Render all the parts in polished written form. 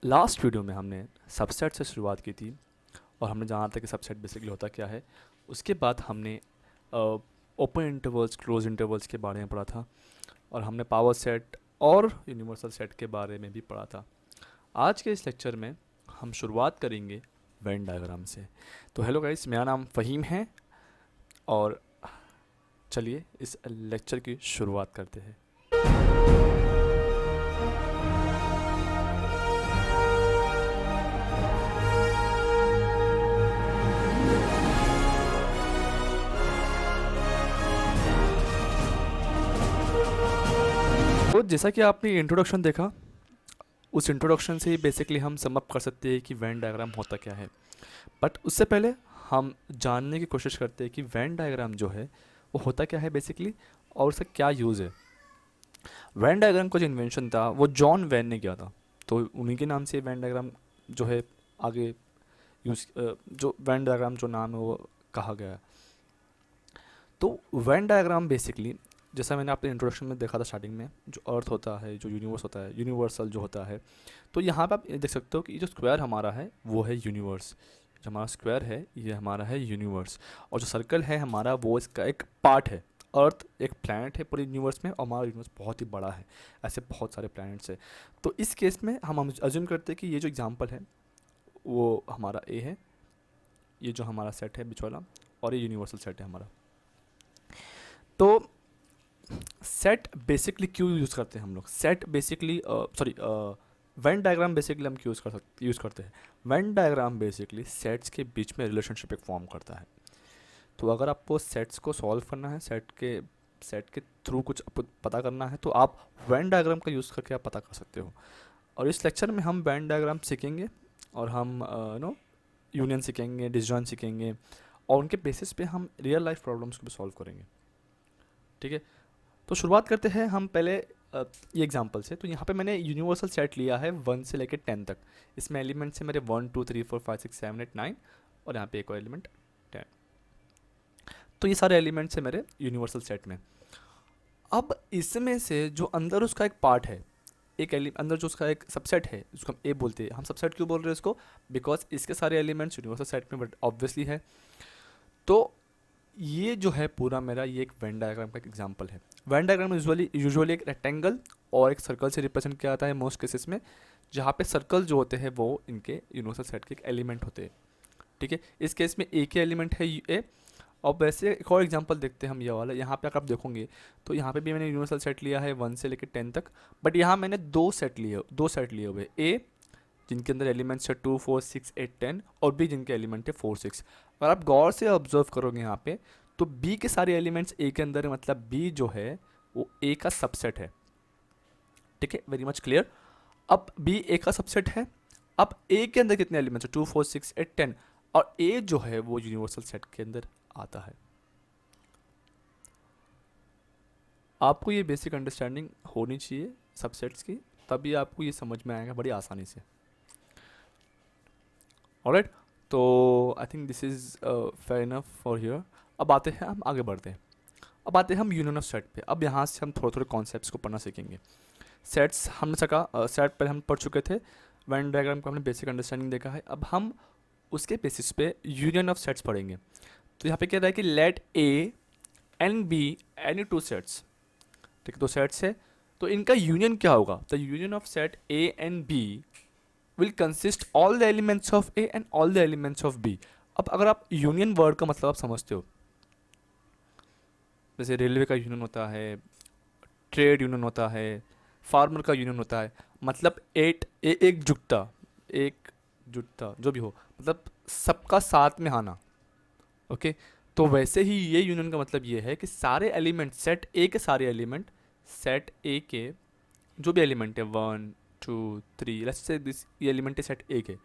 Last video में हमने subset से शुरुआत की थी और हमने जाना था कि सबसेट बेसिकली होता क्या है। उसके बाद हमने ओपन इंटरवल्स क्लोज इंटरवल्स के बारे में पढ़ा था और हमने पावर सेट और यूनिवर्सल सेट के बारे में भी पढ़ा था। आज के इस लेक्चर में हम शुरुआत करेंगे वेन डायग्राम से। तो हेलो गाइस, मेरा नाम फ़हीम है और चलिए इस लेक्चर की शुरुआत करते हैं। तो जैसा कि आपने इंट्रोडक्शन देखा, उस इंट्रोडक्शन से ही बेसिकली हम सम अप कर सकते हैं कि वेन डायग्राम होता क्या है। बट उससे पहले हम जानने की कोशिश करते हैं कि वेन डायग्राम जो है वो होता क्या है बेसिकली और उसका क्या यूज़ है। वेन डायग्राम का जो इन्वेंशन था वो जॉन वेन ने किया था, तो उन्हीं के नाम से वेन डायग्राम जो है आगे यूज़ जो वेन डायग्राम जो नाम है वो कहा गया है। तो वेन डायग्राम बेसिकली जैसा मैंने अपने इंट्रोडक्शन में देखा था स्टार्टिंग में, जो अर्थ होता है, जो यूनिवर्स होता है, यूनिवर्सल जो होता है, तो यहाँ पे आप देख सकते हो कि जो स्क्वायर हमारा है वो है यूनिवर्स। जो हमारा स्क्वायर है ये हमारा है यूनिवर्स, और जो सर्कल है हमारा वो इसका एक पार्ट है। अर्थ एक प्लैनेट है पूरे यूनिवर्स में और हमारा यूनिवर्स बहुत ही बड़ा है, ऐसे बहुत सारे प्लैनेट्स हैं। तो इस केस में हम अज्यूम करते हैं कि ये जो एग्जांपल है वो हमारा ए है, ये जो हमारा सेट है बीच वाला, और ये यूनिवर्सल सेट है हमारा। तो सेट बेसिकली क्यों यूज़ करते हैं हम लोग? Set basically Venn diagram basically हम क्यों यूज़ करते हैं? वेन डायग्राम बेसिकली सेट्स के बीच में रिलेशनशिप एक फॉर्म करता है। तो अगर आपको सेट्स को सॉल्व करना है, सेट के थ्रू कुछ पता करना है, तो आप वेन डायग्राम का यूज़ करके आप पता कर सकते हो। और इस लेक्चर में हम वेन डायग्राम सीखेंगे और हम यूनियन सीखेंगे, डिसजॉइन सीखेंगे, और उनके बेसिस पे हम रियल लाइफ प्रॉब्लम्स को भी सॉल्व करेंगे। ठीक है, तो शुरुआत करते हैं हम पहले ये एग्जांपल से। तो यहाँ पे मैंने यूनिवर्सल सेट लिया है 1 से लेकर 10 तक। इसमें एलिमेंट्स है मेरे 1 2 3 4 5 6 7 8 9, और यहाँ पे एक और एलिमेंट 10। तो ये सारे एलिमेंट्स है मेरे यूनिवर्सल सेट में। अब इसमें से जो अंदर उसका एक पार्ट है, अंदर जो उसका एक सबसेट है, जिसको हम ए बोलते हैं। हम सबसेट क्यों बोल रहे हैं इसको? बिकॉज इसके सारे एलिमेंट्स यूनिवर्सल सेट में बट ऑब्वियसली है। तो ये जो है पूरा मेरा ये एक वेन डायग्राम का एक एग्जांपल है। वेन डायग्राम यूजुअली एक रेक्टेंगल और एक सर्कल से रिप्रेजेंट किया जाता है मोस्ट केसेस में, जहाँ पे सर्कल जो होते हैं वो इनके यूनिवर्सल सेट के एक एलिमेंट होते हैं। ठीक है, इस केस में ए के एलिमेंट है ए। और वैसे एक और एग्जांपल देखते हैं हम ये वाला। यहाँ पे अगर आप देखोगे तो यहाँ पे भी मैंने यूनिवर्सल सेट लिया है 1 से लेकर 10 तक, बट यहाँ मैंने दो सेट लिए हुए ए, जिनके अंदर एलिमेंट्स है 2 4 6 8 10, और बी जिनके एलिमेंट है 4 6। अगर आप गौर से ऑब्जर्व करोगे यहाँ पे, तो बी के सारे एलिमेंट्स ए के अंदर है, मतलब बी जो है वो ए का सबसेट है। ठीक है, वेरी मच क्लियर। अब बी ए का सबसेट है। अब ए के अंदर कितने एलिमेंट्स है? 2 4 6 8 10, और ए जो है वो यूनिवर्सल सेट के अंदर आता है। आपको ये बेसिक अंडरस्टैंडिंग होनी चाहिए सबसेट्स की, तभी आपको ये समझ में आएगा बड़ी आसानी से। ऑलराइट, तो I think this is fair enough for here. अब आते हैं, हम आगे बढ़ते हैं। अब आते हैं हम यूनियन ऑफ सेट पे। अब यहाँ से हम थोड़े थोड़े कॉन्सेप्ट्स को पढ़ना सीखेंगे। सेट्स हमने सेट पर हम पढ़ चुके थे, वेन डायग्राम को हमने बेसिक अंडरस्टैंडिंग देखा है। अब हम उसके बेसिस पे यूनियन ऑफ सेट्स पढ़ेंगे। तो यहाँ पे कह रहा है कि let A and B any two sets. ठीक है, दो सेट्स है, तो इनका यूनियन क्या होगा? The union of set A and B will consist all the elements of A and all the elements of B. अब अगर आप यूनियन वर्ड का मतलब आप समझते हो, जैसे रेलवे का यूनियन होता है, ट्रेड यूनियन होता है, फार्मर का यूनियन होता है, मतलब एक जुटता जो भी हो, मतलब सबका साथ में आना। ओके, तो वैसे ही ये यूनियन का मतलब ये है कि सारे एलिमेंट, सेट ए के सारे एलिमेंट, सेट ए के जो भी एलिमेंट है 1 2 3, लेट्स से दिस ये एलिमेंट है सेट ए के,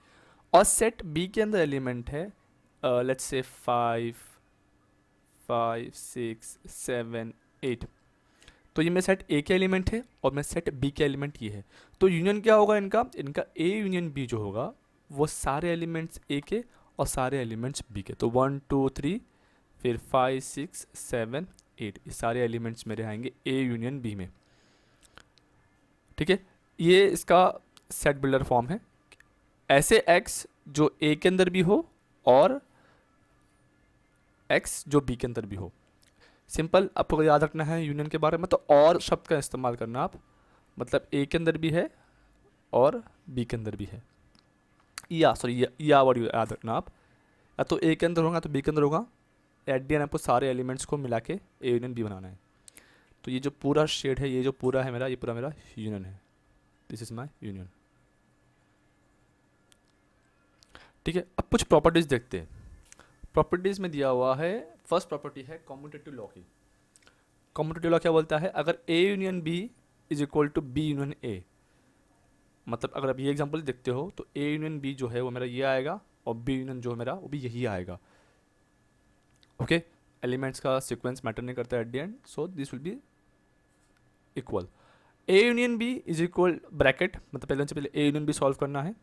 और सेट बी के अंदर एलिमेंट है लेट्स से 5 5 6 7 8। तो ये मेरे सेट ए के एलिमेंट है और मेरे सेट बी के एलिमेंट ये है। तो यूनियन क्या होगा इनका ए यूनियन बी जो होगा वो सारे एलिमेंट्स ए के और सारे एलिमेंट्स बी के। तो 1 2 3 फिर 5 6 7 8, ये सारे एलिमेंट्स मेरे आएंगे ए यूनियन बी में। ठीक है, ये इसका सेट बिल्डर फॉर्म है। ऐसे x जो a के अंदर भी हो और x जो b के अंदर भी हो। सिंपल, आपको याद रखना है यूनियन के बारे में तो और शब्द का इस्तेमाल करना आप, मतलब a के अंदर भी है और b के अंदर भी है, या सॉरी या वर्ड याद रखना आप, या तो a के अंदर होगा तो b के अंदर होगा। एट दी एंड आपको सारे एलिमेंट्स को मिला के a यूनियन b बनाना है। तो ये जो पूरा शेड है, ये जो पूरा है मेरा, ये पूरा मेरा यूनियन है। This is my union. ठीक है, अब कुछ प्रॉपर्टीज देखते हैं। प्रॉपर्टीज में दिया हुआ है, फर्स्ट प्रॉपर्टी है कॉम्यूटेटिव लॉ की। कॉम्यूटेटिव लॉ क्या बोलता है, अगर a union b is equal to b union a, मतलब अगर आप ये एग्जांपल देखते हो तो a यूनियन b जो है वो मेरा ये आएगा और b यूनियन जो है मेरा वो भी यही आएगा। ओके, एलिमेंट्स का सीक्वेंस मैटर नहीं करता at the end, so this will be equal. a union b is equal bracket, मतलब पहले से पहले a यूनियन b सॉल्व करना है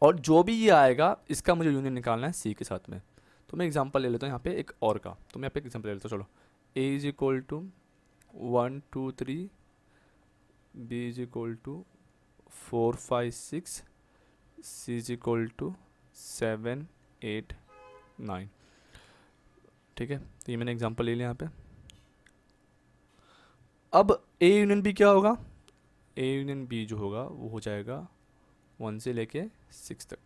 और जो भी ये आएगा इसका मुझे यूनियन निकालना है c के साथ में। तो मैं एग्जांपल ले लेता हूँ यहाँ पे एक और का, तो मैं यहाँ पे एक एग्जांपल ले लेता हूँ। चलो, a is equal to 1 2 3, b is equal to 4 5 6, c is equal to 7 8 9। ठीक है, तो ये मैंने एग्जांपल ले लिया यहाँ पे। अब a यूनियन b क्या होगा, a यूनियन b जो होगा वो हो जाएगा 1 से लेके 6 तक।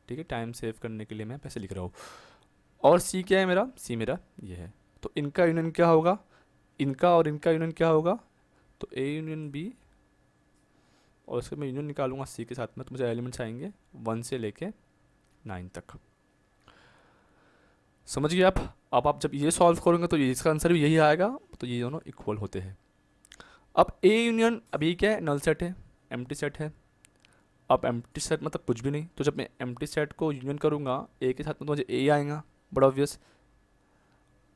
ठीक है, टाइम सेव करने के लिए मैं पैसे लिख रहा हूँ। और c क्या है मेरा, c मेरा ये है। तो इनका यूनियन क्या होगा, इनका और इनका यूनियन क्या होगा, तो a यूनियन b, और इसका मैं यूनियन निकालूंगा c के साथ में, तो मुझे एलिमेंट्स आएंगे 1 से लेके 9 तक। समझ गए आप। अब आप जब ये सॉल्व करोगे तो ये इसका आंसर भी यही आएगा, तो ये दोनों इक्वल होते हैं। अब a यूनियन, अभी क्या है, नल सेट है, एम्प्टी सेट है। अब एम्प्टी सेट मतलब कुछ भी नहीं, तो जब मैं एम्प्टी सेट को यूनियन करूँगा a के साथ में तो मुझे a आएगा, बड़ा obvious.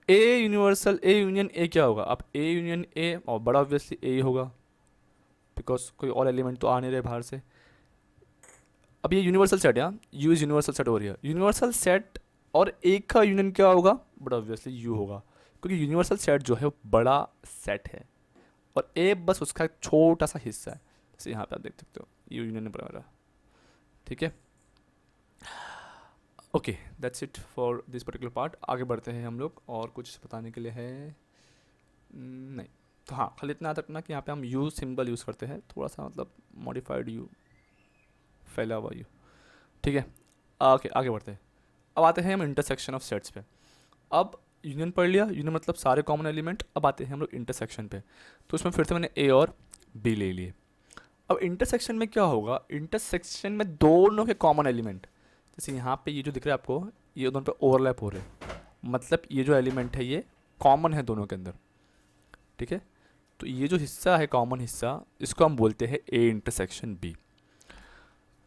a universal, a union a क्या होगा, अब a यूनियन a, और बड़ा ऑब्वियसली a ही होगा, बिकॉज कोई और एलिमेंट तो आ नहीं रहे बाहर से। अब ये यूनिवर्सल सेट है, u इज यूनिवर्सल सेट हो रही है, यूनिवर्सल सेट और एक का यूनियन क्या होगा, बड़ा ऑब्वियसली u होगा, क्योंकि यूनिवर्सल सेट जो है वो बड़ा सेट है और a बस उसका एक छोटा सा हिस्सा है। जैसे यहाँ पे आप देख सकते हो u यूनियन बराबर। ठीक है, okay, that's it for this particular part. आगे बढ़ते हैं हम लोग, और कुछ बताने के लिए है नहीं। तो हाँ, खाली इतना याद रखना कि यहाँ पे हम u सिंबल यूज़ करते हैं, थोड़ा सा मतलब मॉडिफाइड u, फैला हुआ u। ठीक है, ओके, आगे बढ़ते हैं। अब आते हैं हम इंटरसेक्शन ऑफ सेट्स पे। अब यूनियन पढ़ लिया, यूनियन मतलब सारे कॉमन एलिमेंट। अब आते हैं हम लोग इंटरसेक्शन पे, तो उसमें फिर से मैंने a और b ले लिए। अब इंटरसेक्शन में क्या होगा, इंटरसेक्शन में दोनों के कॉमन एलिमेंट, जैसे यहाँ पे ये जो दिख रहा है आपको, ये दोनों पे ओवरलैप हो रहे हैं, मतलब ये जो एलिमेंट है ये कॉमन है दोनों के अंदर। ठीक है, तो ये जो हिस्सा है कॉमन हिस्सा, इसको हम बोलते हैं a इंटरसेक्शन b।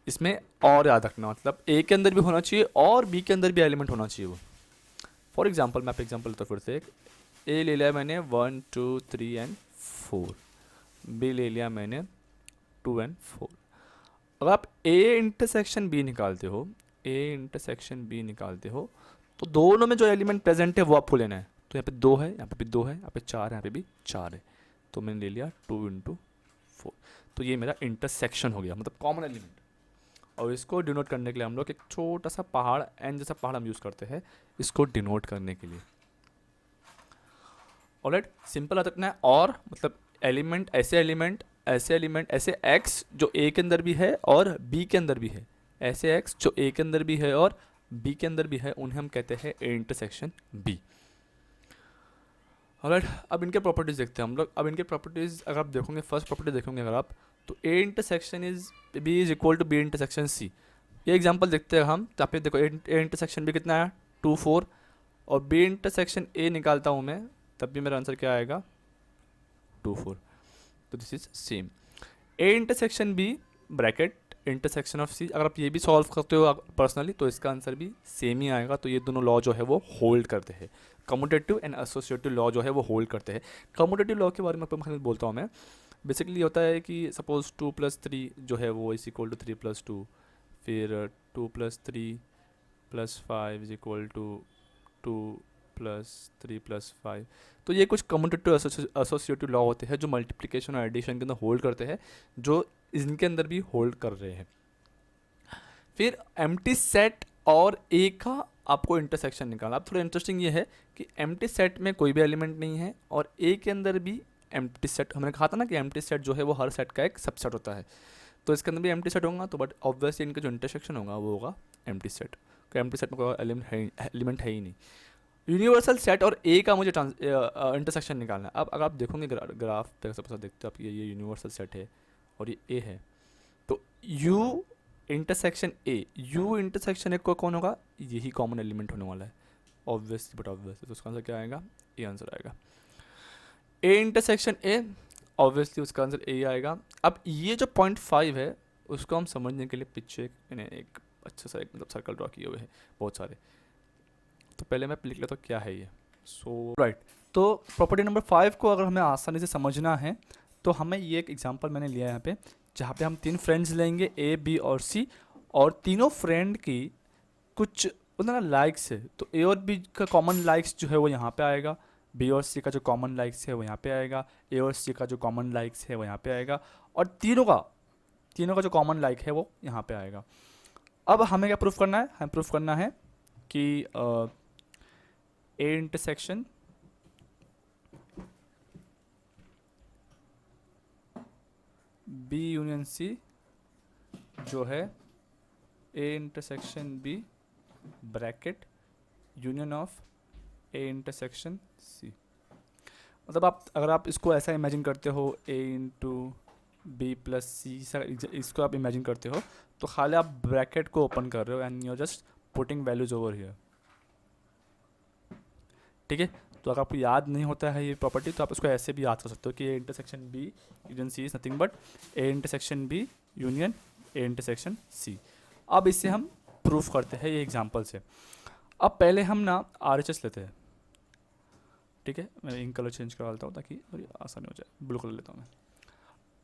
इसमें और याद रखना, मतलब a के अंदर भी होना चाहिए और b के अंदर भी एलिमेंट होना चाहिए वो। फॉर एग्जाम्पल मैं आप एग्जाम्पल लेता हूँ फिर से, एक a ले लिया मैंने 1 2 3 एंड 4, b ले लिया मैंने 2 एंड 4। अगर आप a इंटरसेक्शन b निकालते हो, a इंटरसेक्शन b निकालते हो, तो दोनों में जो एलिमेंट प्रेजेंट है वो आपको लेना है। तो यहाँ पे 2 है, यहाँ पे भी 2 है, यहाँ पे 4 है, यहाँ पे भी 4 है, तो मैंने ले लिया 2 इंटू 4। तो ये मेरा इंटरसेक्शन हो गया, मतलब कॉमन एलिमेंट। और इसको डिनोट करने के लिए हम लोग एक छोटा सा पहाड़, एन जैसा पहाड़ हम यूज़ करते हैं इसको डिनोट करने के लिए। ऑलराइट, सिंपल रखना है। और मतलब एलिमेंट, ऐसे एलिमेंट, ऐसे एलिमेंट, ऐसे x जो a के अंदर भी है और b के अंदर भी है, ऐसे x जो a के अंदर भी है और b के अंदर भी है, उन्हें हम कहते हैं a इंटरसेक्शन b। ऑलराइट, अब इनके प्रॉपर्टीज़ देखते हैं हम लोग। अब इनके प्रॉपर्टीज़ अगर आप देखोगे, फर्स्ट प्रॉपर्टी देखोगे अगर आप, तो a intersection is b is equal to b intersection c। ये एग्जांपल देखते हैं हम, तो आप ये देखो a इंटरसेक्शन b कितना है 2 4, और b इंटरसेक्शन a निकालता हूँ मैं, तब भी मेरा आंसर क्या आएगा 2 4। तो this is same. a intersection b bracket intersection of c, अगर आप ये भी सॉल्व करते हो पर्सनली तो इसका आंसर भी सेम ही आएगा। तो ये दोनों लॉ जो है वो होल्ड करते हैं, कम्यूटेटिव एंड एसोसिएटिव लॉ जो है वो होल्ड करते हैं। कम्यूटेटिव लॉ के बारे में आपको बोलता हूँ मैं। बेसिकली होता है कि सपोज 2 + 3 जो है वो इज इक्वल टू 3 + 2, फिर 2 + 3 + 5 इज इक्वल टू 2 + 3 + 5। तो ये कुछ कम्यूटेटिव एसोसिएटिव लॉ होते हैं जो मल्टीप्लिकेशन और एडिशन के अंदर होल्ड करते हैं, जो इनके अंदर भी होल्ड कर रहे हैं। फिर एम्प्टी सेट और ए का आपको इंटरसेक्शन निकालना। अब थोड़ा इंटरेस्टिंग ये है कि एम्प्टी सेट में कोई भी एलिमेंट नहीं है और ए के अंदर भी एम्प्टी सेट, हमने कहा था ना कि एम्प्टी सेट जो है वो हर सेट का एक सबसेट होता है, तो इसके अंदर भी एम्प्टी सेट होगा, तो बट ऑब्वियसली इनका जो इंटरसेक्शन होगा वो होगा एम्प्टी सेट, तो एम्प्टी सेट में कोई एलिमेंट है ही नहीं। यूनिवर्सल सेट और ए का मुझे इंटरसेक्शन निकालना है। अब अगर आप देखोगे ग्राफ पे सबसे देखते हो आप, ये यूनिवर्सल सेट है और ये ए है, तो you intersection A, you intersection A को कौन होगा, यही कॉमन एलिमेंट होने वाला है ऑब्वियसली, बट ऑब्वियसली तो उसका आंसर क्या आएगा, ए आंसर आएगा। ए इंटरसेक्शन ए, ऑब्वियसली उसका आंसर ए आएगा। अब ये जो 0.5 है उसको हम समझने के लिए पीछे मैंने एक अच्छा सा एक मतलब सर्कल ड्रॉ किए हुए हैं बहुत सारे, तो पहले मैं लिख लेता हूँ क्या है ये। सो राइट, तो प्रॉपर्टी नंबर 5 को अगर हमें आसानी से समझना है तो हमें ये एक एग्जांपल मैंने लिया है यहाँ पे, जहाँ पे हम 3 फ्रेंड्स लेंगे ए बी और सी, और तीनों फ्रेंड की कुछ ना लाइक्स है, तो ए और बी का कॉमन लाइक्स जो है वो यहाँ पे आएगा, बी और सी का जो कॉमन लाइक्स है वो यहाँ पे आएगा, ए और सी का जो कॉमन लाइक्स है वो यहाँ पे आएगा, और तीनों का जो कॉमन लाइक है वो यहाँ पे आएगा। अब हमें क्या प्रूफ करना है, हमें प्रूफ करना है कि A intersection B union C जो है A intersection B bracket union of A intersection C. मतलब आप अगर आप इसको ऐसा इमेजिन करते हो A into B plus C, इसको आप इमेजिन करते हो तो खाली आप ब्रैकेट को ओपन कर रहे हो and you are just putting values over here, ठीक है। तो अगर आपको याद नहीं होता है ये प्रॉपर्टी तो आप इसको ऐसे भी याद कर सकते हो कि A intersection B union C is nothing but A intersection B union A intersection C. अब इसे हम प्रूफ करते हैं ये एग्जांपल से। अब पहले हम ना RHS लेते हैं, ठीक है, मैं इंक कलर चेंज करा लेता हूँ ताकि थोड़ी आसानी हो जाए, ब्लू कलर लेता हूँ मैं।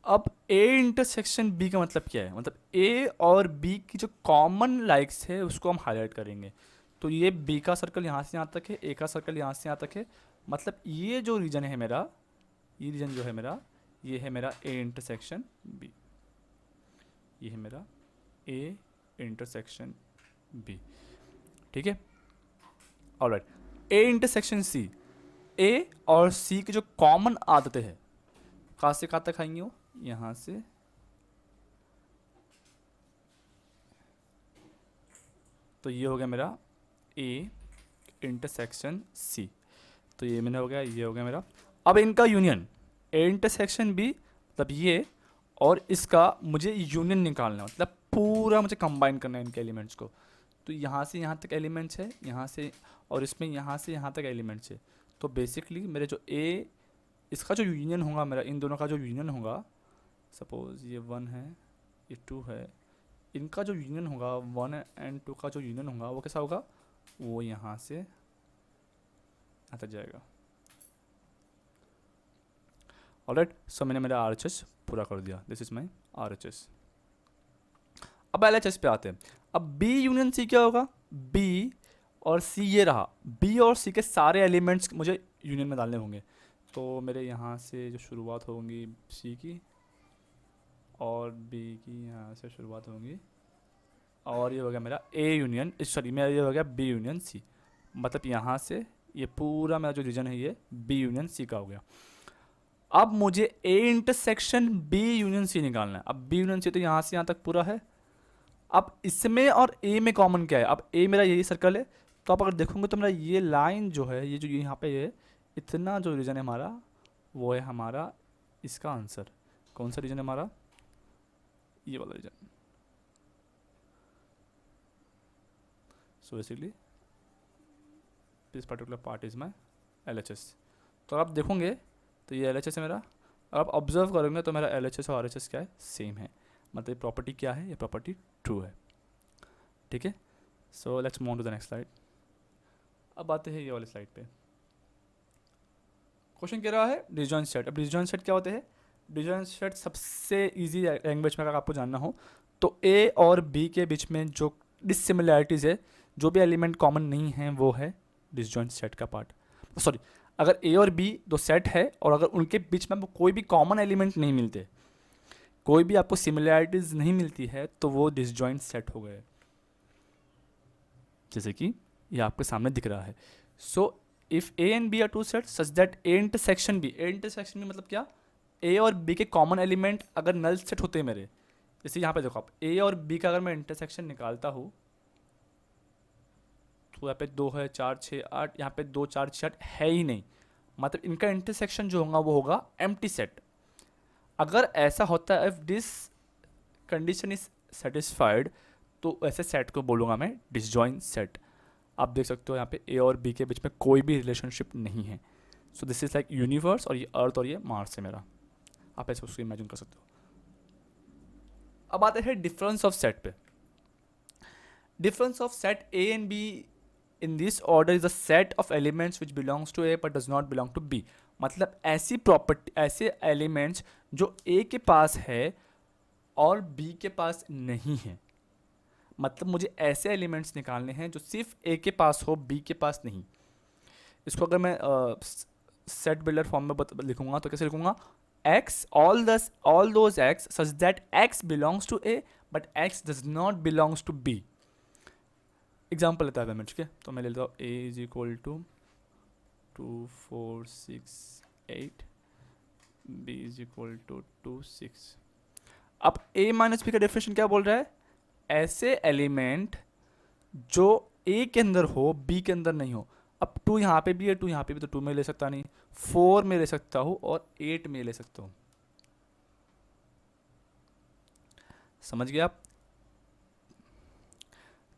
अब ए इंटरसेक्शन बी का मतलब क्या है, मतलब ए और बी की जो कॉमन लाइक्स है उसको हम हाईलाइट करेंगे। तो ये बी का सर्कल यहाँ से यहाँ तक है, ए का सर्कल यहाँ से यहाँ तक है, मतलब ये जो रीजन है मेरा, ये रीजन जो है मेरा, ये है मेरा ए इंटरसेक्शन बी, ये है मेरा ए इंटरसेक्शन बी, ठीक है। ऑलराइट, ए इंटरसेक्शन सी, ए और सी की जो कॉमन आदतें हैं, कहाँ से कहाँ तक आएंगी वो, यहाँ से तो ये हो गया मेरा ए इंटरसेक्शन सी, तो ये मैंने हो गया, ये हो गया मेरा। अब इनका यूनियन ए इंटरसेक्शन बी, मतलब ये और इसका मुझे यूनियन निकालना है, मतलब पूरा मुझे कंबाइन करना है इनके एलिमेंट्स को। तो यहाँ से यहाँ तक एलिमेंट्स है, यहाँ से, और इसमें यहाँ से यहाँ तक एलिमेंट्स है। तो बेसिकली मेरे जो ए, इसका जो यूनियन होगा मेरा, इन दोनों का जो यूनियन होगा, सपोज ये 1 है ये 2 है, इनका जो यूनियन होगा 1 एंड 2 का जो यूनियन होगा वो कैसा होगा, वो यहाँ से यहाँ तक जाएगा। ऑलराइट, सो मैंने मेरा RHS पूरा कर दिया, दिस इज माई RHS। अब LHS पे आते हैं। अब B यूनियन C क्या होगा, B और C ये रहा, B और C के सारे एलिमेंट्स मुझे यूनियन में डालने होंगे। तो मेरे यहाँ से जो शुरुआत होगी C की और B की यहाँ से शुरुआत होगी, और ये हो गया मेरा A यूनियन, सॉरी मेरा ये हो गया B यूनियन C, मतलब यहाँ से ये पूरा मेरा जो रीजन है ये B यूनियन C का हो गया। अब मुझे A intersection B union C निकालना है। अब B यूनियन C तो यहाँ से यहाँ तक पूरा है। अब इसमें और A में कॉमन क्या है, अब A मेरा यही सर्कल है, तो आप अगर देखोगे तो मेरा ये लाइन जो है, ये जो यहाँ पे है, इतना जो रीजन है हमारा वो है हमारा इसका आंसर। कौन सा रीजन है हमारा, ये वाला region. So basically this particular part is my LHS। तो आप देखोगे तो ये LHS है मेरा, और आप ऑब्जर्व करोगे तो मेरा LHS और RHS क्या है, सेम है, मतलब ये प्रॉपर्टी क्या है, ये प्रॉपर्टी ट्रू है, ठीक है। So let's move to the next slide. अब आते हैं ये वाले स्लाइड पे। क्वेश्चन कह रहा है डिसजॉइंट सेट। अब डिसजॉइंट सेट क्या होते हैं, डिसजॉइंट सेट सबसे इजी लैंग्वेज में अगर आपको जानना हो तो A और B के बीच में जो डिससिमिलैरिटीज़ है, जो भी एलिमेंट कॉमन नहीं है वो है डिसजॉइंट सेट का पार्ट। सॉरी, अगर A और B दो सेट है और अगर उनके बीच में कोई भी कॉमन एलिमेंट नहीं मिलते, कोई भी आपको सिमिलैरिटीज़ नहीं मिलती है तो वो डिसजॉइंट सेट हो गए, जैसे कि ये आपके सामने दिख रहा है. So if A and B are two set such that A intersection B, A intersection B मतलब क्या, ए और बी के कॉमन एलिमेंट अगर नल सेट होते हैं मेरे, जैसे यहाँ पे देखो आप, ए और बी का अगर मैं इंटरसेक्शन निकालता हूँ तो यहाँ पे 2 है, 4 6 8, यहाँ पे 2 4 6 8 है ही नहीं, मतलब इनका इंटरसेक्शन जो होगा वो होगा एम्प्टी सेट. अगर ऐसा होता है, if this condition is satisfied, तो ऐसे सेट को बोलूँगा मैं डिसजॉइंट सेट. आप देख सकते हो यहाँ पे ए और बी के बीच में कोई भी रिलेशनशिप नहीं है. So this is like universe, और ये अर्थ और ये मार्स है मेरा. आप ऐसे उसको इमेजिन कर सकते हो. अब आते हैं डिफरेंस ऑफ सेट पे. Difference of set A and B in this order is a set of elements which belongs to A but does not belong to B. मतलब ऐसी प्रॉपर्टी, ऐसे एलिमेंट्स जो ए के पास है और बी के पास नहीं है. मतलब मुझे ऐसे एलिमेंट्स निकालने हैं जो सिर्फ ए के पास हो, बी के पास नहीं. इसको अगर मैं सेट बिल्डर फॉर्म में लिखूंगा तो कैसे लिखूंगा, X all those X such that X belongs to A but X does not belongs to B. Example लेता है मैं, ठीक है, तो मैं ले लेता हूँ A is equal to 2 4 6 8, B is equal to 2 6. अब ए माइनस बी का डेफिनेशन क्या बोल रहा है, ऐसे एलिमेंट जो ए के अंदर हो बी के अंदर नहीं हो. अब 2 यहाँ पे भी है, 2 यहाँ पे भी, तो 2 में ले सकता नहीं, 4 में ले सकता हूँ और 8 में ले सकता हूँ. समझ गए आप.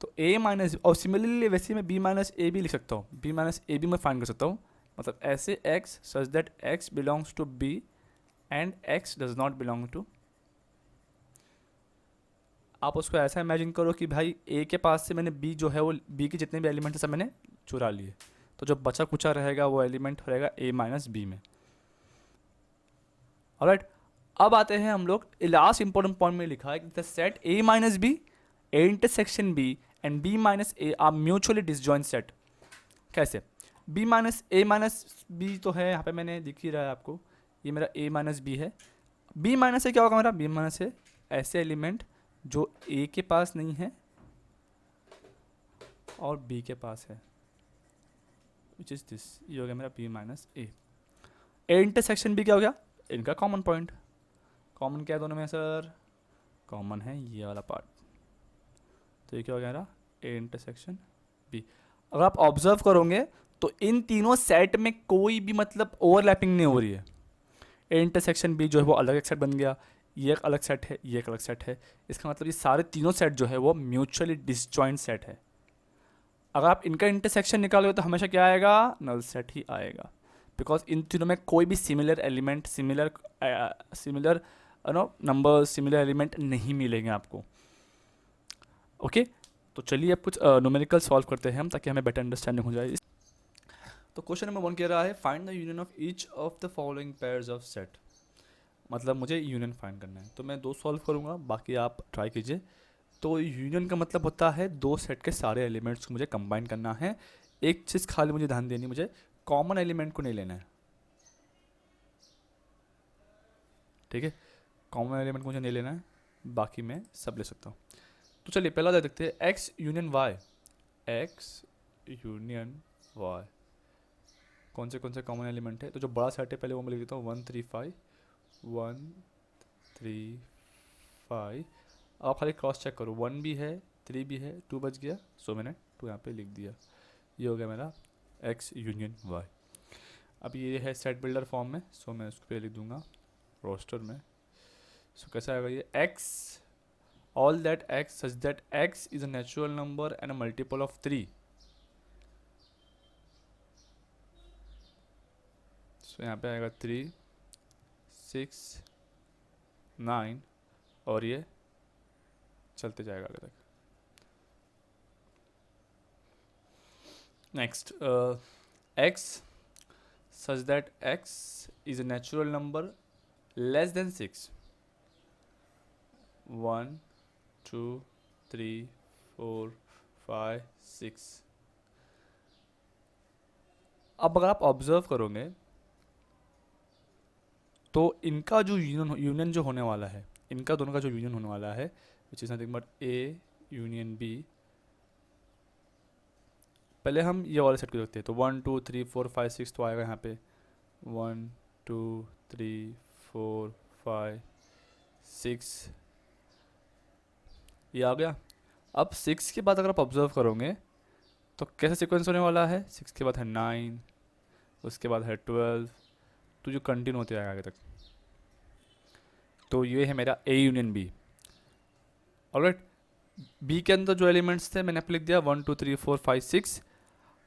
तो a माइनस, और सिमिलरली वैसे मैं b माइनस ए भी लिख सकता हूँ, b माइनस ए भी मैं फाइंड कर सकता हूँ. मतलब ऐसे x such that x belongs to b and x does not belong to. आप उसको ऐसा इमेजिन करो कि भाई a के पास से मैंने b जो है वो b के जितने भी एलिमेंट हैं सब मैंने चुरा लिए, तो जो बचा कुचा रहेगा वो एलिमेंट रहेगा a माइनस बी में. ऑलराइट, अब आते हैं हम लोग लास्ट इंपॉर्टेंट पॉइंट में लिखा है the set a minus B, a intersection b and b minus A are mutually disjoint set. कैसे, b minus A minus B तो है यहाँ पे मैंने दिख ही रहा है आपको, ये मेरा a माइनस बी है. b माइनस ए क्या होगा मेरा, b माइनस ए ऐसे एलिमेंट जो a के पास नहीं है और b के पास है, विच इज दिस, ये हो गया मेरा b माइनस ए. इंटरसेक्शन b क्या हो गया, इनका कॉमन पॉइंट. कॉमन क्या है दोनों में सर, कॉमन है ये वाला पार्ट, तो ये क्या हो गया मेरा ए इंटरसेक्शन बी. अगर आप ऑब्जर्व करोगे तो इन तीनों सेट में कोई भी मतलब ओवरलैपिंग नहीं हो रही है. ए इंटरसेक्शन बी जो है वो अलग एक सेट बन गया, ये एक अलग सेट है, ये एक अलग सेट है. इसका मतलब ये सारे तीनों सेट जो है वो म्यूचुअली डिसजॉइंट सेट है. अगर आप इनका इंटरसेक्शन निकालोगे तो हमेशा क्या आएगा, नल सेट ही आएगा, बिकॉज इन तीनों में कोई भी similar element, similar number, similar element नहीं मिलेंगे आपको. ओके तो चलिए अब कुछ न्यूमेरिकल सॉल्व करते हैं हम, ताकि हमें बेटर अंडरस्टैंडिंग हो जाए. तो क्वेश्चन नंबर 1 कह रहा है find the union of each of the following pairs of set. मतलब मुझे यूनियन फाइंड करना है, तो मैं 2 सॉल्व करूँगा, बाकी आप ट्राई कीजिए. तो यूनियन का मतलब होता है 2 सेट के सारे एलिमेंट्स को मुझे कंबाइन करना है. एक चीज़ खाली मुझे ध्यान देनी, मुझे कॉमन एलिमेंट को नहीं लेना है, ठीक है, कॉमन एलिमेंट को मुझे नहीं लेना है, बाकी मैं सब ले सकता हूँ. तो चलिए पहला देखते हैं X union Y. X union Y कौन से कॉमन एलिमेंट है, तो जो बड़ा सेट है पहले वो मैं लिख देता हूँ 1 3 5 1 3 5. अब खाली क्रॉस चेक करो, 1 भी है 3 भी है, 2 बच गया, सो मैंने 2 यहाँ पे लिख दिया. ये हो गया मेरा एक्स यूनियन वाई. अब ये है सेट बिल्डर फॉर्म में, सो मैं उसको पे लिख दूंगा रोस्टर में. सो कैसा आएगा ये, x all that x such that x is a natural number and a multiple of 3. So यहाँ पे आएगा 3 6 9 और ये चलते जाएगा आगे तक. Next x such that x is a natural number less than 6. 1 2 3 4 5 6. अब अगर आप ऑब्जर्व करोगे तो इनका जो यूनियन जो होने वाला है इनका दोनों का जो यूनियन होने वाला है which is nothing but A union B, पहले हम ये वाले सेट को देखते हैं। तो 1 2 3 4 5 6 तो आएगा यहाँ पे 1 2 3 4 5 6, ये आ गया। अब 6 के बाद अगर आप ऑब्जर्व करोगे तो कैसा सीक्वेंस होने वाला है, 6 के बाद है 9, उसके बाद है 12, तो जो कंटिन्यू होते आएगा आगे तक। तो ये है मेरा A union B. Alright, B के अंदर जो एलिमेंट्स थे मैंने लिख दिया 1 2 3 4 5 6।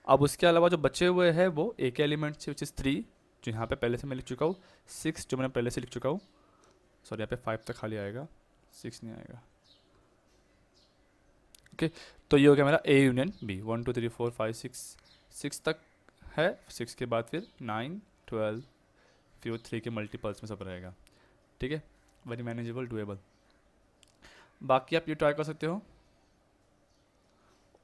अब उसके अलावा जो बचे हुए हैं वो ए के एलिमेंट्स थे विच इज़ 3, जो यहाँ पे पहले से मैं लिख चुका हूँ, 6 जो मैंने पहले से लिख चुका हूँ, सॉरी यहाँ पे 5 तक खाली आएगा, 6 नहीं आएगा। ओके, तो ये हो गया मेरा ए यूनियन बी। 1 2 3 4 5 6 तक है, 6 के बाद फिर 9 12, फिर 3 के मल्टीपल्स में सब रहेगा। ठीक है, वेरी मैनेजेबल, डुएबल। बाकी आप ये ट्राई कर सकते हो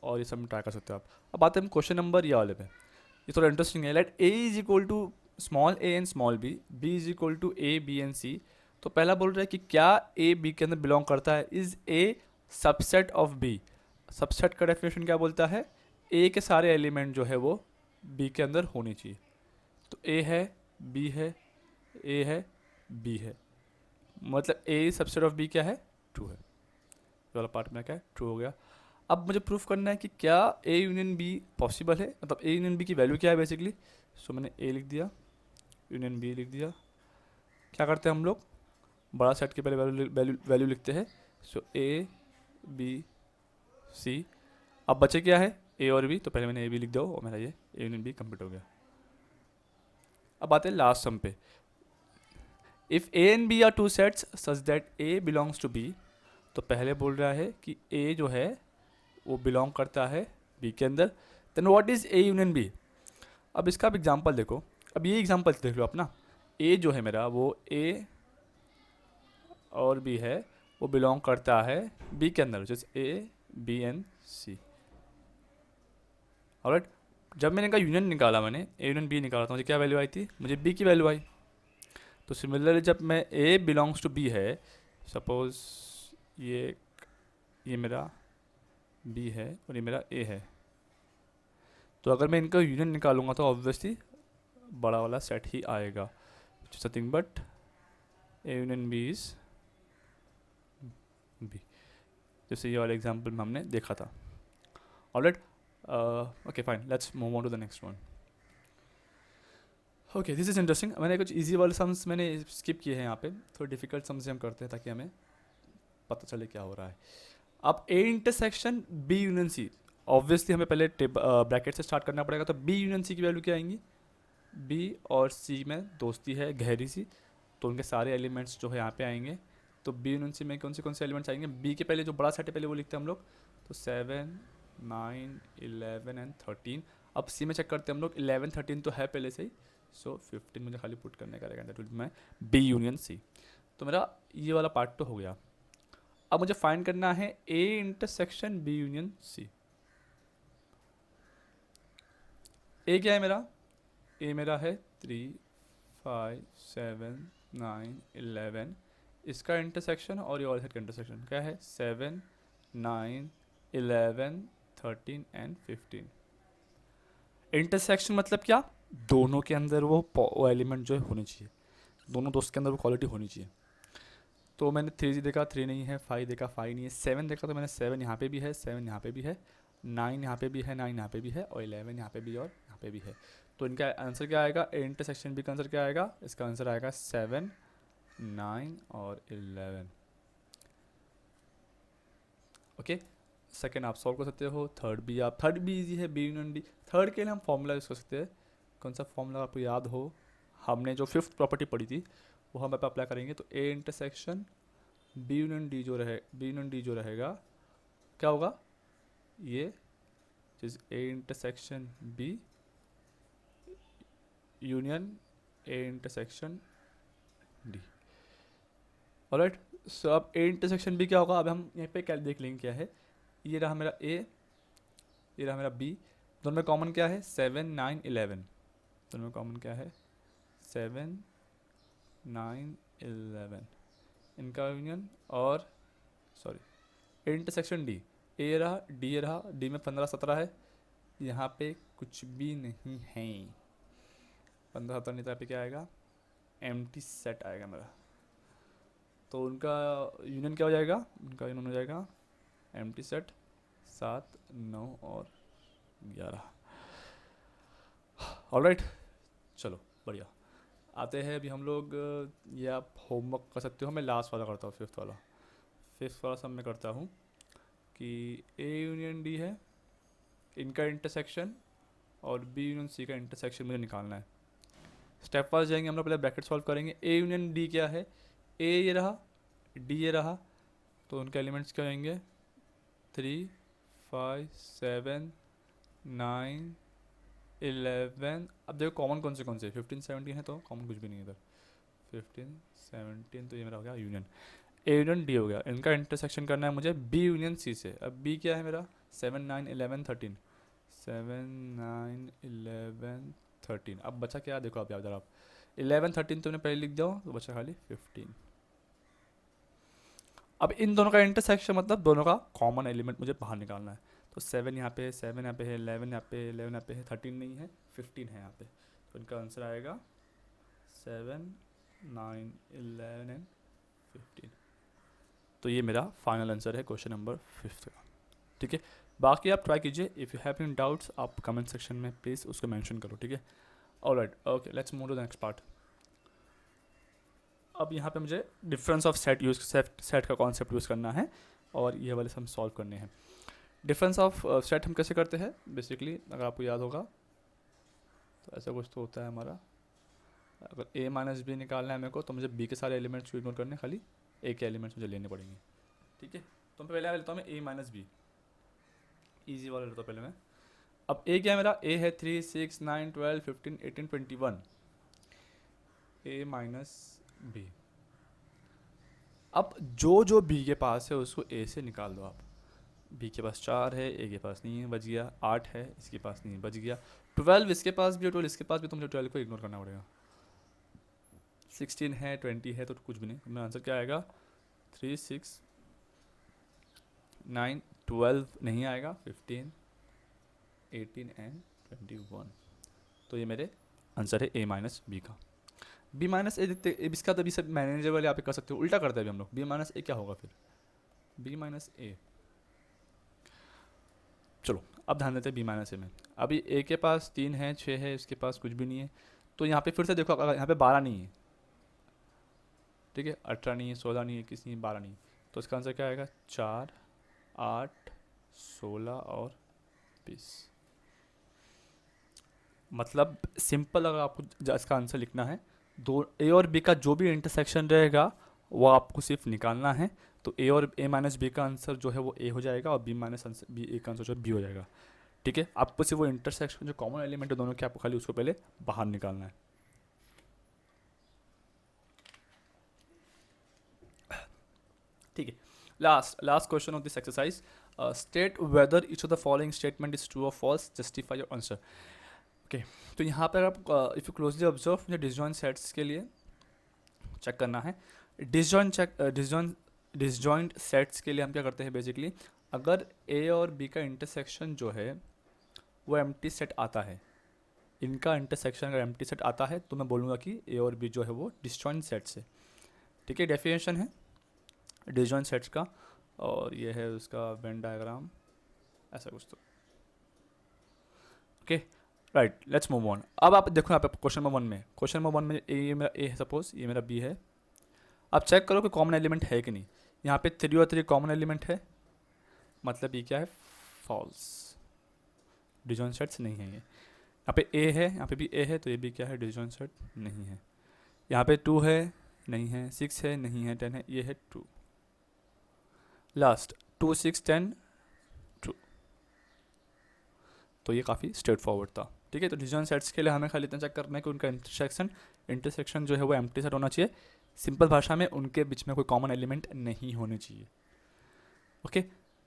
और ये सब ट्राई कर सकते हो आप। अब आते हैं हम क्वेश्चन नंबर ये वाले पे, ये थोड़ा इंटरेस्टिंग है। Let A is equal to small A and small B, B is equal to A B and C. तो पहला बोल रहा है कि क्या ए बी के अंदर बिलोंग करता है, is a subset of B. Subset का डेफिनेशन क्या बोलता है, ए के सारे एलिमेंट जो है वो बी के अंदर होने चाहिए। तो ए है, बी है, ए है, बी है, मतलब ए सबसेट ऑफ बी क्या है, ट्रू है। ये वाला पार्ट में क्या है, ट्रू हो गया। अब मुझे प्रूफ करना है कि क्या ए यूनियन बी पॉसिबल है, मतलब ए यूनियन बी की वैल्यू क्या है बेसिकली। सो मैंने ए लिख दिया, यूनियन बी लिख दिया। क्या करते हैं हम लोग, बड़ा सेट के पहले वैल्यू लिखते हैं। सो ए बी सी, अब बचे क्या है, ए और बी, तो पहले मैंने ए बी लिख दिया और मेरा ये ए यूनियन बी कंप्लीट हो गया। अब आते हैं लास्ट सम पे। If A and B are two sets such that A belongs to B, तो पहले बोल रहा है कि ए जो है वो बिलोंग करता है बी के अंदर, then what is A union B. अब इसका आप एग्जांपल देखो, अब ये एग्जांपल देख लो अपना। ए जो है मेरा वो ए और बी है, वो बिलोंग करता है बी के अंदर, जैसे A B and C. Alright, जब मैंने इनका यूनियन निकाला, मैंने ए यूनियन बी निकाला, तो मुझे क्या वैल्यू आई थी, मुझे बी की वैल्यू आई। तो सिमिलरली जब मैं ए बिलोंग्स टू बी है, सपोज ये मेरा बी है और ये मेरा ए है, तो अगर मैं इनका यूनियन निकालूंगा तो ऑब्वियसली बड़ा वाला सेट ही आएगा, nothing but A union B is B, जैसे ये वाले एग्जाम्पल में हमने देखा था। Alright, okay fine, let's move on to the next one. Okay, this is interesting. मैंने कुछ इजी वाले सम्स मैंने स्किप किए हैं यहाँ पे, थोड़े डिफिकल्ट सम्स हम करते हैं ताकि हमें पता चले क्या हो रहा है। अब A intersection B union C, obviously हमें पहले ब्रैकेट से स्टार्ट करना पड़ेगा। तो बी यूनियन सी की वैल्यू क्या आएंगी, बी और सी में दोस्ती है गहरी सी, तो उनके सारे एलिमेंट्स जो है यहाँ पे आएंगे। तो बी यूनियन सी में कौन से एलिमेंट्स आएंगे, बी के पहले जो बड़ा सेट है पहले वो लिखते हैं हम लोग, तो 7 9 11 एंड 13। अब सी में चेक करते हैं हम लोग, 11 13 तो है पहले से ही, सो 15 मुझे खाली पुट करने का रहेगा, that will be my B union C. तो मेरा ये वाला पार्ट तो हो गया। अब मुझे फाइंड करना है A intersection B union C. A क्या है मेरा, ए मेरा है 3 5 7 9 11, इसका इंटरसेक्शन और ये वाले सेट का इंटरसेक्शन क्या है, 7 9 11 13 एंड 15। इंटरसेक्शन मतलब क्या, दोनों के अंदर वो एलिमेंट जो है होने चाहिए, दोनों दोस्त के अंदर वो क्वालिटी होनी चाहिए। तो मैंने 3 देखा 3 नहीं है, 5 देखा 5 नहीं है, 7 देखा तो मैंने 7 यहाँ पे भी है, 7 यहाँ पे भी है, 9 यहाँ पे भी है, 9 यहाँ पे भी है, और 11 यहाँ पे भी और यहाँ पे भी है। तो इनका आंसर क्या आएगा, ए इंटरसेक्शन बी का आंसर क्या आएगा, इसका आंसर आएगा 7 9 और 11। ओके, सेकेंड आप सॉल्व कर सकते हो, थर्ड भी ईजी है, बी यूनियन डी। थर्ड के लिए हम फॉर्मूला यूज़ कर सकते हैं। कौन सा फॉर्मूला आपको याद हो, हमने जो 5th प्रॉपर्टी पढ़ी थी वो हम पे अप्लाई करेंगे। तो A intersection B union D जो रहेगा क्या होगा, ये चीज़ A intersection B union A intersection D. Alright, so अब ए इंटरसेक्शन बी क्या होगा, अब हम यहाँ पे क्या देख लेंगे क्या है। ये रहा मेरा ए, ये रहा मेरा बी, दोनों में कॉमन क्या है, 7 9 11, दोनों में कॉमन क्या है, 7 9 11। इनका यूनियन और सॉरी इंटरसेक्शन डी, ए रहा डी रहा, डी में 15 17 है, यहाँ पे कुछ भी नहीं है, 15 17 नहीं, तो यहाँ पे क्या आएगा, एम्प्टी सेट आएगा मेरा। तो उनका यूनियन क्या हो जाएगा, उनका यूनियन हो जाएगा एम्प्टी सेट 7 9 और 11। ऑलराइट, चलो बढ़िया। आते हैं अभी हम लोग, ये आप होमवर्क कर सकते हो, मैं लास्ट वाला करता हूँ, फिफ्थ वाला सब मैं करता हूँ कि ए यूनियन डी है, इनका इंटरसेक्शन, और बी यूनियन सी का इंटरसेक्शन मुझे निकालना है। स्टेप वाइज जाएंगे हम लोग, पहले ब्रैकेट सॉल्व करेंगे। ए यूनियन डी क्या है, ए ये रहा, डी ये रहा, तो उनके एलिमेंट्स क्या होंगे, 3 5 7 9 11। अब देखो कॉमन कौन से 15 17 है, तो कॉमन कुछ भी नहीं है इधर, 15 17, तो ये मेरा हो गया यूनियन। ए यूनियन डी हो गया, इनका इंटरसेक्शन करना है मुझे बी यूनियन सी से। अब बी क्या है मेरा, 7 9 11 13, 7 9 11 13। अब बचा क्या, देखो आप याद, आप 11 13 तुमने पहले लिख दो, तो बचा खाली 15। अब इन दोनों का इंटरसेक्शन मतलब दोनों का कॉमन एलिमेंट मुझे बाहर निकालना है। तो 7 यहाँ पे है, 7 यहाँ पे है, 11 यहाँ पे, 11 यहाँ पे है, 13 नहीं है, 15 है यहाँ पे। तो इनका आंसर आएगा 7 9 11 एंड 15। तो ये मेरा फाइनल आंसर है क्वेश्चन नंबर 5 का। ठीक है, बाकी आप ट्राई कीजिए। If you have any doubts आप कमेंट सेक्शन में प्लीज़ उसको मेंशन करो। ठीक है, alright, okay, let's move to the next part. अब यहाँ पे मुझे डिफरेंस ऑफ सेट का कॉन्सेप्ट यूज़ करना है, और ये वाले हम सॉल्व करने हैं। डिफरेंस ऑफ सेट हम कैसे करते हैं, बेसिकली अगर आपको याद होगा तो ऐसा कुछ तो होता है हमारा, अगर a माइनस बी निकालना है मेरे को, तो मुझे b के सारे एलिमेंट्स को इग्नोर करने, खाली a के एलिमेंट्स मुझे लेने पड़ेंगे। ठीक है, तो मैं पहले लेता हूँ मैं a माइनस बी, ईजी वाला लेता हूँ पहले मैं। अब a क्या है मेरा, a है 3 6 9 12 15 18 21, a माइनस बी। अब जो b के पास है उसको a से निकाल दो आप। b के पास 4 है, a के पास नहीं है, बच गया। 8 है, इसके पास नहीं है, बच गया। 12 इसके पास भी है, 12 इसके पास भी, तो मुझे 12 को इग्नोर करना पड़ेगा। 16 है, 20 है, तो कुछ भी नहीं। मेरा आंसर क्या आएगा, 3 6 9 12 नहीं आएगा, 15 18 एंड 21। तो ये मेरे आंसर है a माइनस बी का। b माइनस ए देखते, इसका तो अभी सब मैनेजेबल यहाँ पे कर सकते हो, उल्टा करते हैं अभी हम लोग। b माइनस ए क्या होगा फिर, b माइनस ए। चलो अब ध्यान देते हैं b माइनस ए में। अभी a के पास 3 है, 6 है, इसके पास कुछ भी नहीं है। तो यहाँ पे फिर से देखो, अगर यहाँ पे 12 नहीं है, ठीक है, 18 नहीं है, 16 नहीं है, किसी नहीं, 12 नहीं, तो इसका आंसर क्या आएगा, 4 8 16 और 20। मतलब सिंपल, अगर आपको इसका आंसर लिखना है, दो ए और बी का जो भी इंटरसेक्शन रहेगा वो आपको सिर्फ निकालना है। तो ए और ए माइनस बी का आंसर जो है वो ए हो जाएगा, और बी माइनस आंसर बी ए का आंसर जो है बी हो जाएगा। ठीक है, आपको सिर्फ वो इंटरसेक्शन जो कॉमन एलिमेंट है दोनों के, आपको खाली उसको पहले बाहर निकालना है। ठीक है, last question of this exercise, state whether each of the following statement is true और false, justify your answer. Okay, तो यहाँ पर आप इफ़ यू क्लोजली ऑब्जर्व, मुझे डिसजॉइंट सेट्स के लिए चेक करना है। डिसजॉइंट सेट्स के लिए हम क्या करते हैं, बेसिकली अगर ए और बी का इंटरसेक्शन जो है वो एम्प्टी सेट आता है, इनका इंटरसेक्शन अगर एम्प्टी सेट आता है, तो मैं बोलूँगा कि ए और बी जो है वो डिसजॉइंट सेट्स है। ठीक है, डेफिनेशन है डिसजॉइंट सेट्स का, और ये है उसका वेन डायग्राम, ऐसा कुछ तो। Okay, right, let's move on. अब आप देखो यहाँ पे क्वेश्चन नंबर 1 में ये मेरा ए है, सपोज ये मेरा बी है। आप चेक करो कि कॉमन एलिमेंट है कि नहीं। यहाँ पे 3 और 3 कॉमन एलिमेंट है, मतलब ये क्या है, फॉल्स, डिसजॉइंट सेट्स नहीं है ये। यहाँ पे ए है, यहाँ पे भी ए है, तो ये भी क्या है, डिसजॉइंट सेट नहीं है। यहाँ पे 2 है, नहीं है, 6 है, नहीं है, 10 है, ये है 2। लास्ट 2 6 10 2। तो ये काफ़ी स्ट्रेट फॉरवर्ड था। ठीक है, तो डिसजॉइंट सेट्स के लिए हमें खाली इतना चेक करना है कि उनका इंटरसेक्शन जो है वो एम्प्टी सेट होना चाहिए। सिंपल भाषा में उनके बीच में कोई कॉमन एलिमेंट नहीं होने चाहिए। Okay,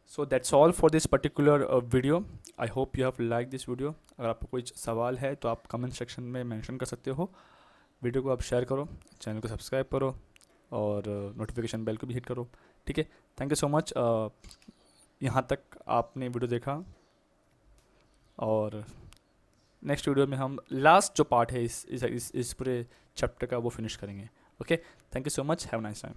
so that's all for this particular video. I hope you have like this video. अगर आपको कोई सवाल है तो आप कमेंट सेक्शन में मेंशन कर सकते हो। वीडियो को आप शेयर करो, चैनल को सब्सक्राइब करो, और नोटिफिकेशन बेल को भी हिट करो, ठीक है। थैंक यू सो मच, यहाँ तक आपने वीडियो देखा, और नेक्स्ट वीडियो में हम लास्ट जो पार्ट है इस पूरे चैप्टर का वो फिनिश करेंगे। Okay, thank you so much, have nice time.